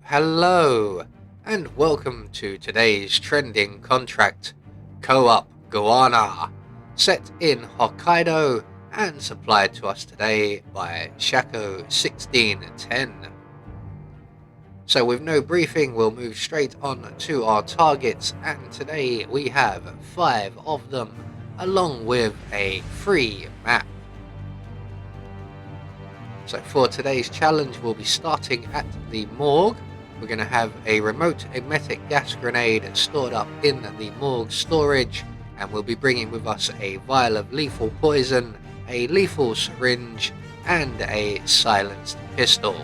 Hello, and welcome to today's trending contract, Co-op Guarana, set in Hokkaido and supplied to us today by Shako 1610. So with no briefing, we'll move straight on to our targets, and today we have 5 of them, along with a free map. So for today's challenge, we'll be starting at the morgue. We're going to have a remote emetic gas grenade stored up in the morgue storage, and we'll be bringing with us a vial of lethal poison, a lethal syringe, and a silenced pistol.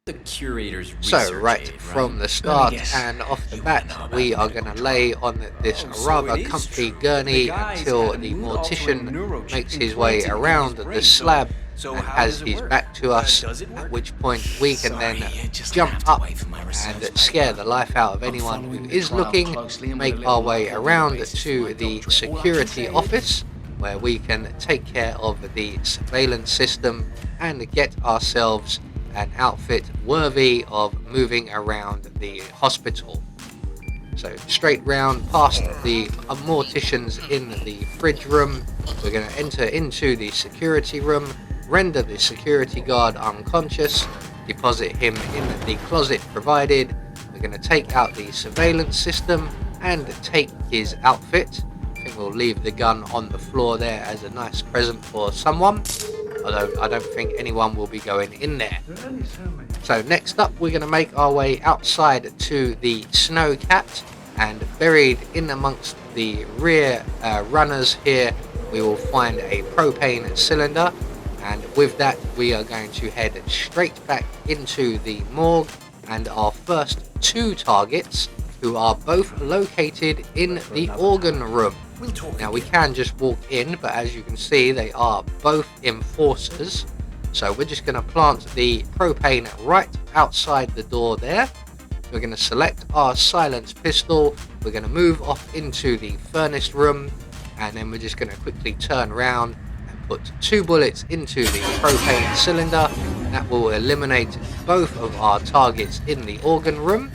The curator's So right from the start and off the bat, we are going to lay on this rather comfy gurney until the mortician makes his way around the slab and has his back to us, at which point we can then jump up and scare the life out of anyone who is looking, make our way around to the security office, where we can take care of the surveillance system and get ourselves an outfit worthy of moving around the hospital. So straight round past the morticians in the fridge room, we're going to enter into the security room, render the security guard unconscious, deposit him in the closet provided. We're going to take out the surveillance system and take his outfit. I think we'll leave the gun on the floor there as a nice present for someone, although I don't think anyone will be going in there. So next up, we're going to make our way outside to the snowcat, and buried in amongst the rear runners here, we will find a propane cylinder, and with that we are going to head straight back into the morgue and our first 2 targets, who are both located in the organ room. Now we can just walk in, but as you can see, they are both enforcers. So we're just going to plant the propane right outside the door there. We're going to select our silenced pistol. We're going to move off into the furnace room, and then we're just going to quickly turn around and put 2 bullets into the propane cylinder. That will eliminate both of our targets in the organ room.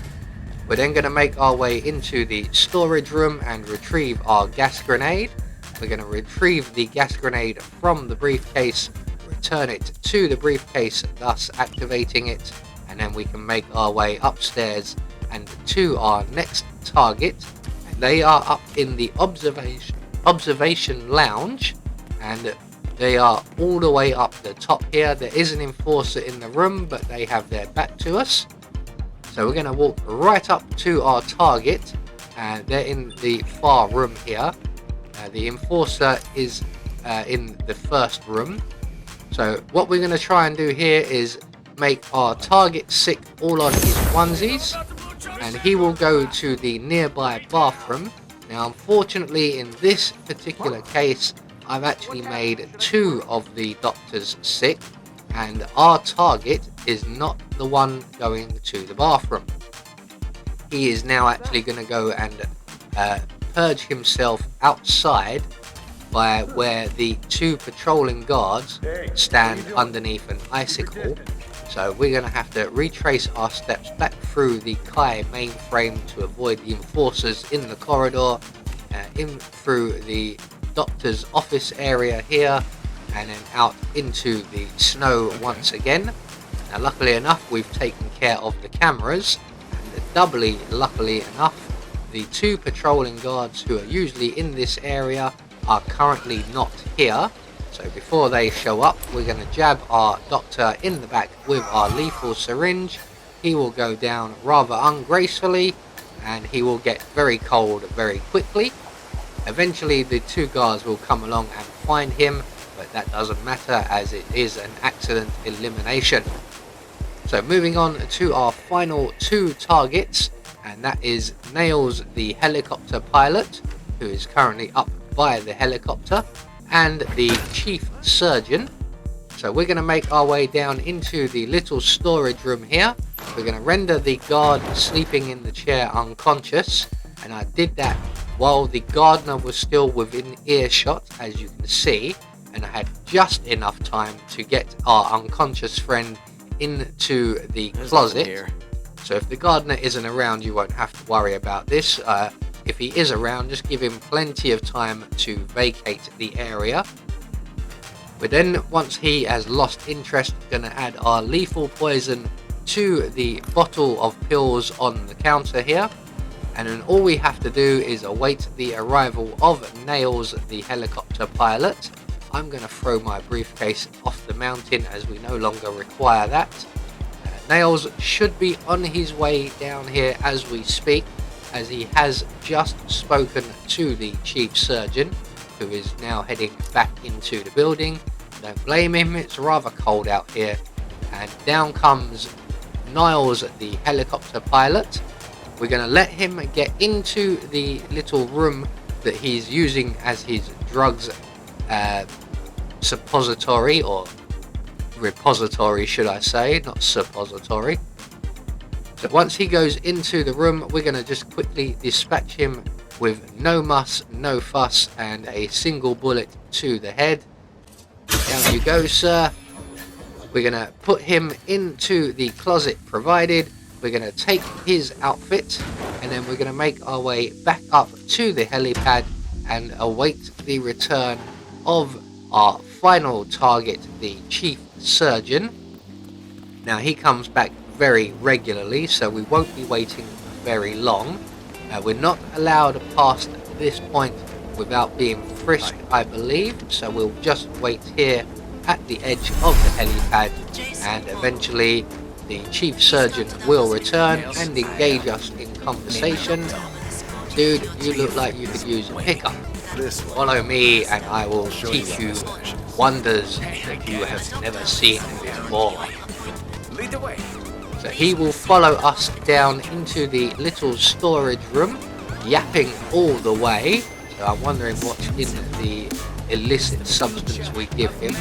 We're then going to make our way into the storage room and retrieve our gas grenade. We're going to retrieve the gas grenade from the briefcase, return it to the briefcase, thus activating it, and then we can make our way upstairs and to our next target. They are up in the observation lounge, and they are all the way up the top here. There is an enforcer in the room, but they have their back to us. So we're going to walk right up to our target, and they're in the far room here. The enforcer is in the first room. So what we're going to try and do here is make our target sick all on his onesies, and he will go to the nearby bathroom. Now unfortunately in this particular case, I've actually made 2 of the doctors sick, and our target is not the one going to the bathroom. He is now actually going to go and purge himself outside by where the 2 patrolling guards stand underneath an icicle. So we're going to have to retrace our steps back through the Kai mainframe to avoid the enforcers in the corridor, in through the doctor's office area here, and then out into the snow once again. Now luckily enough, we've taken care of the cameras, and doubly luckily enough, the 2 patrolling guards who are usually in this area are currently not here. So before they show up, we're going to jab our doctor in the back with our lethal syringe. He will go down rather ungracefully, and he will get very cold very quickly. Eventually the 2 guards will come along and find him, but that doesn't matter as it is an accident elimination. So moving on to our final 2 targets, and that is Nails, the helicopter pilot, who is currently up by the helicopter, and the chief surgeon. So we're going to make our way down into the little storage room here. We're going to render the guard sleeping in the chair unconscious, and I did that while the gardener was still within earshot, as you can see, and I had just enough time to get our unconscious friend into the closet. So if the gardener isn't around, you won't have to worry about this. If he is around, just give him plenty of time to vacate the area. But then, once he has lost interest, we're going to add our lethal poison to the bottle of pills on the counter here. And then all we have to do is await the arrival of Nails, the helicopter pilot. I'm going to throw my briefcase off the mountain as we no longer require that. Nails should be on his way down here as we speak, as he has just spoken to the chief surgeon, who is now heading back into the building. Don't blame him, it's rather cold out here. And down comes Niles, the helicopter pilot. We're going to let him get into the little room that he's using as his drugs suppository, or repository should I say, not suppository. So once he goes into the room, we're going to just quickly dispatch him with no muss, no fuss, and a single bullet to the head. Down you go, sir. We're going to put him into the closet provided. We're going to take his outfit, and then we're going to make our way back up to the helipad and await the return of our final target, the chief surgeon. Now he comes back very regularly, so we won't be waiting very long. We're not allowed past this point without being frisked, I believe, so we'll just wait here at the edge of the helipad, and eventually the chief surgeon will return and engage us in conversation. Dude, you look like you could use a pickup. Follow me and I will teach you wonders that you have never seen before. Lead the way. So he will follow us down into the little storage room, yapping all the way. So I'm wondering what's in the illicit substance we give him.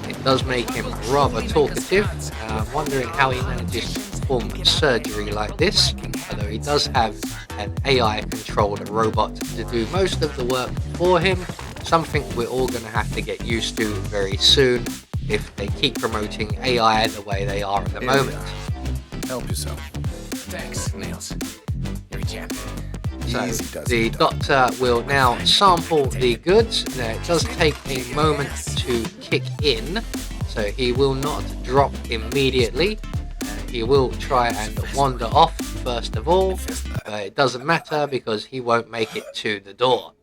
It does make him rather talkative. I'm wondering how he manages to perform surgery like this, although he does have an AI controlled robot to do most of the work for him, something we're all going to have to get used to very soon if they keep promoting AI the way they are at the moment. Help yourself. Thanks, Nails. You're a champion. So the doctor will now sample the goods. Now it does take a moment to kick in, so he will not drop immediately. He will try and wander off first of all, but it doesn't matter because he won't make it to the door.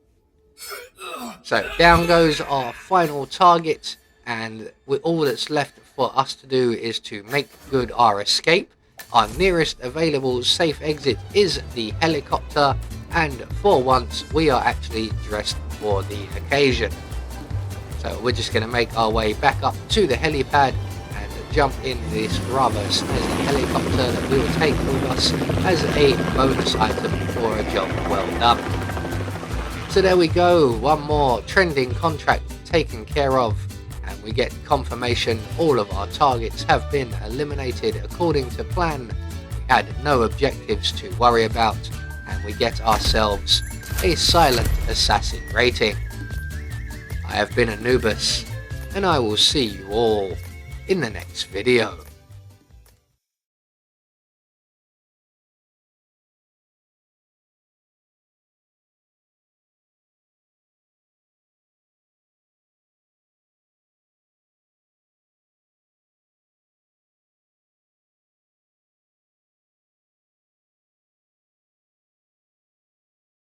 So down goes our final target, and all that's left for us to do is to make good our escape. Our nearest available safe exit is the helicopter, and for once we are actually dressed for the occasion. So we're just going to make our way back up to the helipad and jump in this rather snazzy helicopter that we will take with us as a bonus item for a job well done. So there we go, one more trending contract taken care of, and we get confirmation all of our targets have been eliminated according to plan. We had no objectives to worry about, and we get ourselves a silent assassin rating. I have been Anubis, and I will see you all in the next video.